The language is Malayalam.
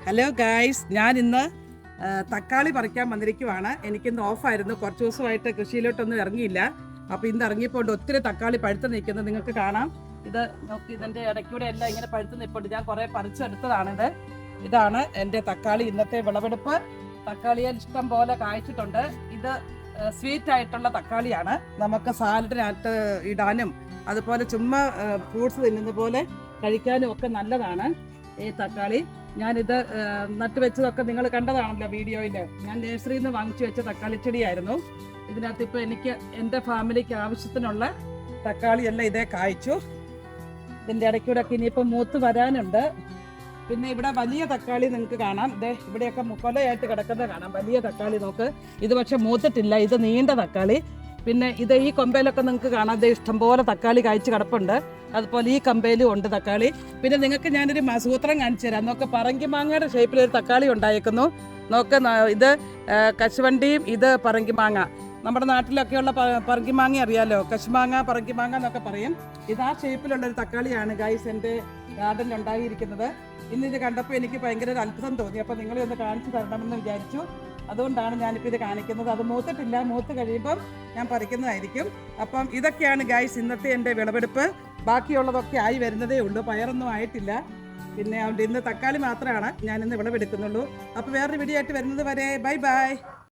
ഹലോ ഗായ്സ്, ഞാൻ ഇന്ന് തക്കാളി പറിക്കാൻ വന്നിരിക്കുവാണ്. എനിക്കിന്ന് ഓഫായിരുന്നു. കുറച്ച് ദിവസമായിട്ട് കൃഷിയിലോട്ടൊന്നും ഇറങ്ങിയില്ല. അപ്പോൾ ഇന്ന് ഇറങ്ങിയപ്പോൾ ഒത്തിരി തക്കാളി പഴുത്ത് നിൽക്കുന്നത് നിങ്ങൾക്ക് കാണാം. ഇത് നോക്കി, ഇതിൻ്റെ ഇടയ്ക്കൂടെ എല്ലാം ഇങ്ങനെ പഴുത്ത് നിൽപ്പുണ്ട്. ഞാൻ കുറേ പറിച്ചെടുത്തതാണിത്. ഇതാണ് എൻ്റെ തക്കാളി ഇന്നത്തെ വിളവെടുപ്പ്. തക്കാളിയെ ഇഷ്ടം പോലെ കായ്ച്ചിട്ടുണ്ട്. ഇത് സ്വീറ്റ് ആയിട്ടുള്ള തക്കാളിയാണ്. നമുക്ക് സാലഡിനകത്ത് ഇടാനും അതുപോലെ ചുമ്മാ ഫ്രൂട്ട്സ് തിന്നുന്ന പോലെ കഴിക്കാനും ഒക്കെ നല്ലതാണ് ഈ തക്കാളി. ഞാനിത് നട്ടുവെച്ചതൊക്കെ നിങ്ങൾ കണ്ടതാണല്ലോ വീഡിയോയിൽ. ഞാൻ നഴ്സറിയിൽ നിന്ന് വാങ്ങിച്ചു വെച്ച തക്കാളി ചെടിയായിരുന്നു. ഇതിനകത്ത് ഇപ്പോൾ എനിക്ക് എൻ്റെ ഫാമിലിക്ക് ആവശ്യത്തിനുള്ള തക്കാളിയെല്ലാം ഇതേ കായ്ച്ചു. ഇതിൻ്റെ ഇടയ്ക്കൂടെയൊക്കെ ഇനിയിപ്പോൾ മൂത്ത് വരാനുണ്ട്. പിന്നെ ഇവിടെ വലിയ തക്കാളി നിങ്ങൾക്ക് കാണാം. ഇതേ ഇവിടെയൊക്കെ കൊലയായിട്ട് കിടക്കുന്നത് കാണാം. വലിയ തക്കാളി നോക്ക്. ഇത് പക്ഷെ മൂത്തിട്ടില്ല. ഇത് നീണ്ട തക്കാളി. പിന്നെ ഇത് ഈ കൊമ്പയിലൊക്കെ നിങ്ങൾക്ക് കാണാം. ഇത് ഇഷ്ടംപോലെ തക്കാളി കായ്ച്ച് കിടപ്പുണ്ട്. അതുപോലെ ഈ കമ്പയിലും ഉണ്ട് തക്കാളി. പിന്നെ നിങ്ങൾക്ക് ഞാനൊരു സൂത്രം കാണിച്ചു തരാം. നോക്ക്, പറങ്കിമാങ്ങയുടെ ഷേപ്പിലൊരു തക്കാളി ഉണ്ടായേക്കുന്നു. നോക്ക്, ഇത് കശുവണ്ടിയും ഇത് പറങ്കിമാങ്ങ. നമ്മുടെ നാട്ടിലൊക്കെയുള്ള പറങ്കിമാങ്ങ അറിയാലോ, കശുമാങ്ങ പറങ്കിമാങ്ങ എന്നൊക്കെ പറയും. ഇത് ആ ഷേപ്പിലുള്ളൊരു തക്കാളിയാണ് ഗൈസ് എൻ്റെ ഗാർഡനിൽ ഉണ്ടായിരിക്കുന്നത്. ഇന്നിത് കണ്ടപ്പോൾ എനിക്ക് ഭയങ്കര ഒരു അത്ഭുതം തോന്നി. അപ്പോൾ നിങ്ങളെ ഒന്ന് കാണിച്ചു തരണമെന്ന് വിചാരിച്ചു. അതുകൊണ്ടാണ് ഞാനിപ്പോൾ ഇത് കാണിക്കുന്നത്. അത് മൂത്തിട്ടില്ല. മൂത്ത് കഴിയുമ്പം ഞാൻ പറിക്കുന്നതായിരിക്കും. അപ്പം ഇതൊക്കെയാണ് ഗൈസ് ഇന്നത്തെ എൻ്റെ വിളവെടുപ്പ്. ബാക്കിയുള്ളതൊക്കെ ആയി വരുന്നതേ ഉള്ളൂ. പയറൊന്നും ആയിട്ടില്ല. പിന്നെ അതുകൊണ്ട് ഇന്ന് തക്കാളി മാത്രമാണ് ഞാനിന്ന് വിളവെടുക്കുന്നുള്ളൂ. അപ്പോൾ വേറൊരു വീഡിയോ ആയിട്ട് വരുന്നത് വരെ ബൈ ബൈ.